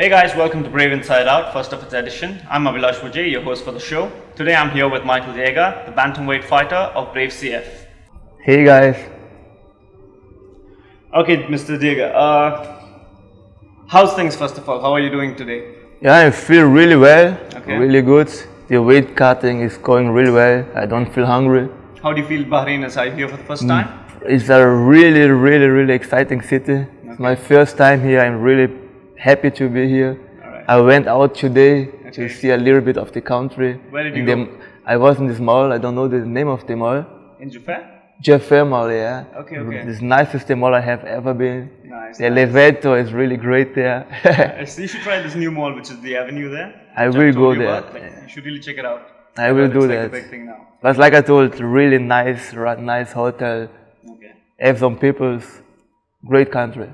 Hey guys, welcome to Brave Inside Out, first of its edition. I'm Abhilash Vijay, your host for the show. Today I'm here with Michael Diega, the bantamweight fighter of Brave CF. Hey guys, Okay, Mr. Diega, how's things first of all? How are you doing today? yeah, I feel really well, Okay. really good. The weight cutting is going really well. I don't feel hungry. How do you feel Bahrain is? Are you here for the first time? It's a really exciting city. It's my first time here. I'm really happy to be here. Alright. I went out today Okay. to see a little bit of the country. Where did you In go? I was in this mall. I don't know the name of the mall. In Jufair? Jaffa Mall, yeah. Okay. It's the nicest mall I have ever been. Nice. The elevator is really great there. So you should try this new mall, which is the Avenue there. I which will I've told go you there. about. You should really check it out. I will It's do like that. a big thing now. But like I told, really nice hotel. Okay. Have some peoples, great country.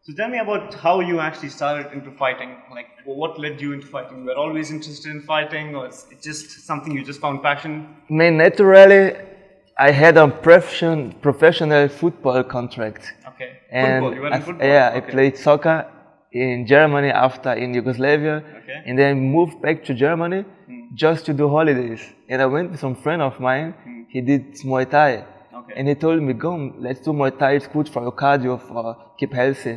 So tell me about how you actually started into fighting. Like, what led you into fighting? You were always interested in fighting, or it's just something you just found passion? Naturally, I had a professional football contract. Okay. And Football. You were in football. yeah, I Okay. played soccer in Germany after in Yugoslavia, Okay. and then moved back to Germany just to do holidays. And I went with some friend of mine. He did Muay Thai, Okay. and he told me, "Go, let's do Muay Thai. It's good for your cardio, for keep healthy."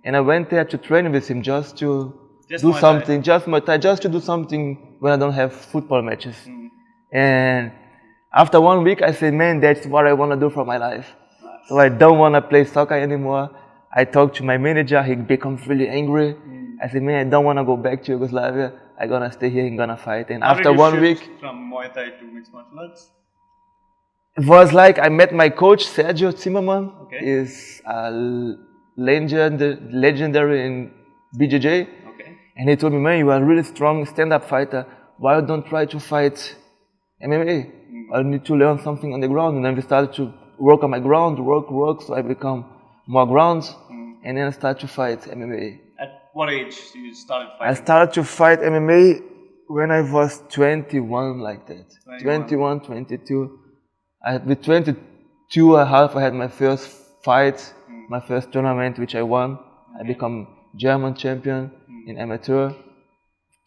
And I went there to train with him just to Just do Muay Thai. something, just Muay Thai, just to do something when I don't have football matches. And after 1 week, I said, "Man, that's what I want to do for my life." So I don't want to play soccer anymore. I talked to my manager. He becomes really angry. I said, "Man, I don't want to go back to Yugoslavia. I'm gonna stay here and gonna fight." And How did after you 1 shift week, from Muay Thai to mixed martial arts? it was like I met my coach, Sergio Zimmerman. Okay. He's a legendary in BJJ. Okay. And he told me, "Man, you are a really strong stand-up fighter. Why you don't try to fight MMA? I need to learn something on the ground." And then we started to work on my ground, work, so I become more ground. And then I started to fight MMA. At what age you started I fighting? started to fight MMA when I was 21, like that. 21. 21, 22. With 22 and a half, I had my first fight, my first tournament, which I won. I become German champion in amateur.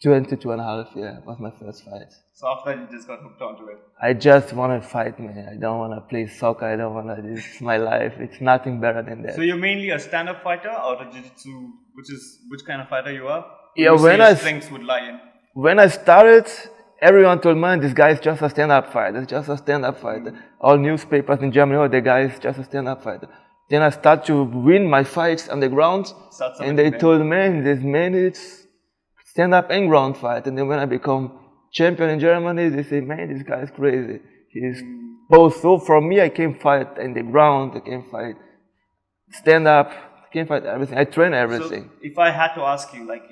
22 and a half, yeah, was my first fight. So after that, you just got hooked onto it. I just want to fight, man. I don't want to play soccer. I don't want to. This is my life. It's nothing better than that. So you're mainly a stand-up fighter, or a jiu-jitsu, which kind of fighter you are? Yeah, You say when your I- strengths would lie in. When I started, everyone told me, "This guy is just a stand-up fighter. It's just a stand-up fighter." All newspapers in Germany, "Oh, the guy is just a stand-up fighter." Then I started to win my fights on the ground, Start and they something told me, "This man is stand-up and ground fight." And then when I become champion in Germany, they say, "Man, this guy is crazy. He's both." So for me, I can fight in the ground, I can fight stand-up, I can fight everything. I train everything. So if I had to ask you, like,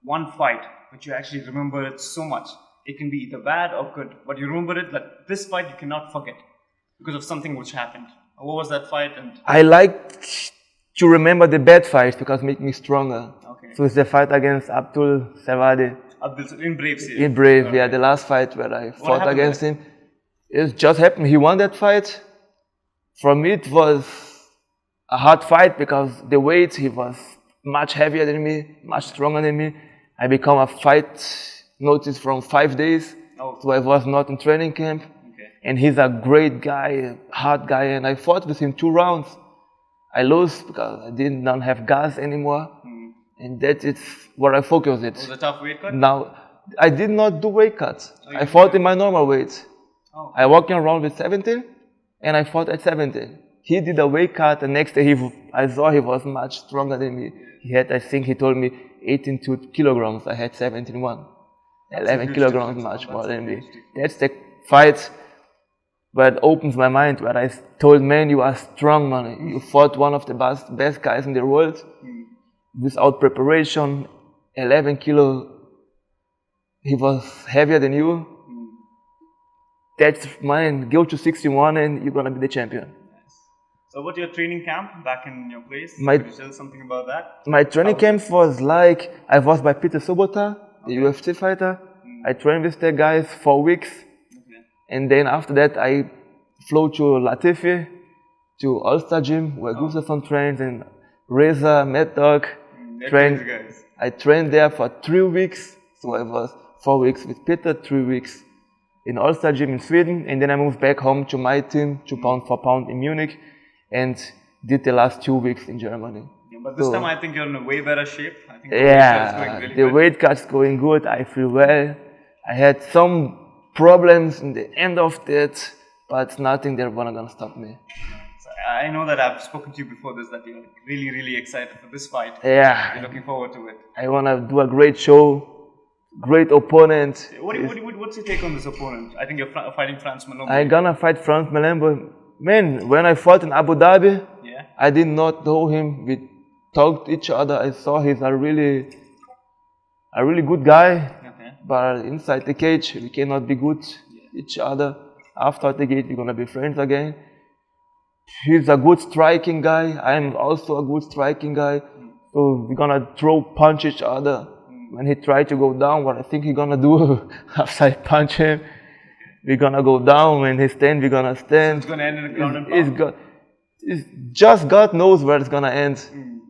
one fight which you actually remember it so much, it can be either bad or good, but you remember it, like this fight you cannot forget because of something which happened. What was that fight? And I like to remember the bad fights because make me stronger. okay, So it's the fight against Abdul Savadi in Brave Series. in Brave, yeah, the last fight where I fought happened against him. It just happened. He won that fight. For me, it was a hard fight because the weight, he was much heavier than me, much stronger than me. I become a fight notice from 5 days, Oh, so I was not in training camp. okay. And he's a great guy, hard guy, and I fought with him 2 rounds. I lost because I did not have gas anymore, and that is where I focus It was it. a tough weight cut. Now, I did not do weight cuts. Oh, you I fought in my normal weight. Oh. I walked around with 17, and I fought at 17. He did a weight cut, and next day I saw he was much stronger than me. He had, I think he told me, 18 kilograms. I had 17.1. 11 huge kilograms difference. much Oh, more that's a than me. huge difference. That's the fight where it opens my mind, where I told, "Man, you are strong, man. You fought one of the best guys in the world without preparation, 11 kilo. He was heavier than you. That's mine. Go to 61 and you're going to be the champion." So what's your training camp back in your place? My- Could you tell something about that? My training camp was like, I was by Peter Sobota, the UFC fighter. I trained with the guys 4 weeks. Okay. And then after that, I flew to Latifi, to All-Star Gym, where Gustafsson trains, and Reza, Mad Dog They're trained. crazy guys. I trained there for 3 weeks. So I was 4 weeks with Peter, 3 weeks in All-Star Gym in Sweden. And then I moved back home to my team, 2 pound for pound in Munich, and did the last 2 weeks in Germany. Yeah, but this time I think you're in a way better shape. I think the weight cut's going good. I feel well. I had some problems in the end of that, but nothing that was gonna stop me. So I know that I've spoken to you before this, that you're really, really excited for this fight. Yeah. You're looking forward to it. I wanna do a great show, great opponent. What's your take on this opponent? I think you're fighting France Malombo. I'm gonna fight France Malombo. Man, when I fought in Abu Dhabi, I did not know him. We talked to each other. I saw he's a really good guy. But inside the cage, we cannot be good each other. After the cage, we're gonna be friends again. He's a good striking guy. I'm also a good striking guy. So we're gonna throw punch each other. When he tries to go down, what I think he's gonna do after I punch him, we're gonna go down. When he stand, we're gonna stand. It's gonna end in a ground and pound. It's just God knows where it's gonna end.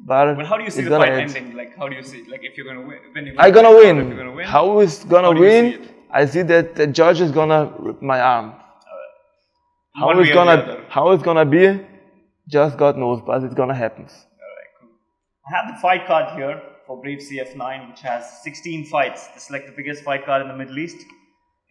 But how do you see the fight ending? Like, how do you see it? Like, if you're gonna win, I'm gonna win. How is gonna win? I see that the judge is gonna rip my arm. How it's gonna be? Just God knows, but it's gonna happen. Alright, cool. I have the fight card here for Brave CF9, which has 16 fights. This is like the biggest fight card in the Middle East,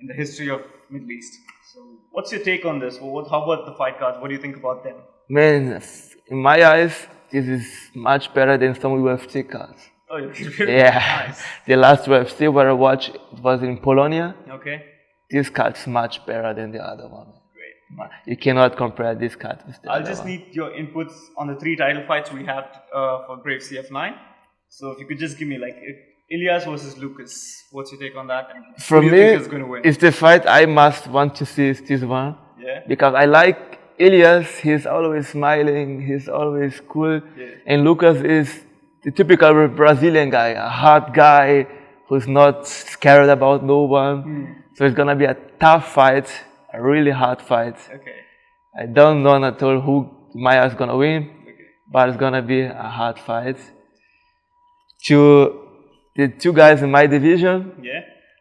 in the history of Middle East. So, what's your take on this? How about the fight cards? What do you think about them? Man, in my eyes, this is much better than some UFC cards. Oh, really? Yeah. Nice. The last UFC where I watched was in Polonia. Okay. This card's much better than the other one. Great. You cannot compare this card with the I'll other just one. need your inputs on the 3 title fights we have for Brave CF9. So if you could just give me like Ilias versus Lucas, what's your take on that? And For who do me, you think is going to win? it's the fight I must want to see is this one. Yeah. Because I like Ilias, he's always smiling, he's always cool. Yeah. And Lucas is the typical Brazilian guy, a hard guy who's not scared about no one. So it's gonna be a tough fight, a really hard fight. Okay. I don't know at all who Maya's gonna win, but it's gonna be a hard fight. The 2 guys in my division,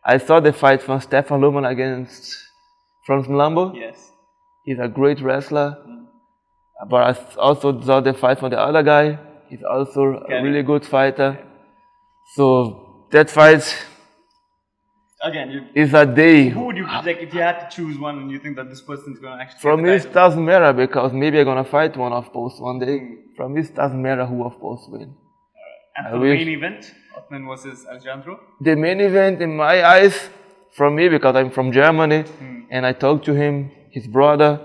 I saw the fight from Stefan Lohmann against Franz Malambo. Yes. He's a great wrestler, but I also saw the fight from the other guy. He's also a really good fighter. So that fight is a day. Who would you like if you had to choose one and you think that this person's going to actually? For me, it doesn't matter because maybe I'm gonna fight one of both one day. For me, it doesn't matter who of both win. And for the main event, Othman versus Alejandro. The main event, in my eyes, from me because I'm from Germany, and I talked to him. His brother,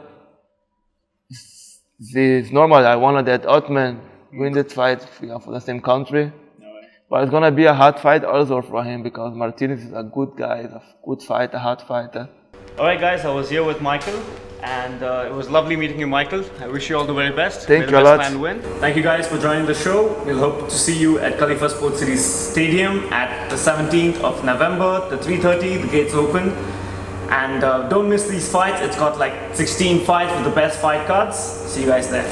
it's normal. I wanted that Othman win that fight. We are from the same country. But it's going to be a hard fight also for him because Martinez is a good guy, a good fighter, hard fighter. Alright guys, I was here with Michael and it was lovely meeting you, Michael. I wish you all the very best. Thank you a lot. Win. Thank you guys for joining the show. We'll hope to see you at Khalifa Sports City Stadium at the 17th of November, the 3:30, the gates open. And don't miss these fights. It's got like 16 fights with the best fight cards. See you guys there.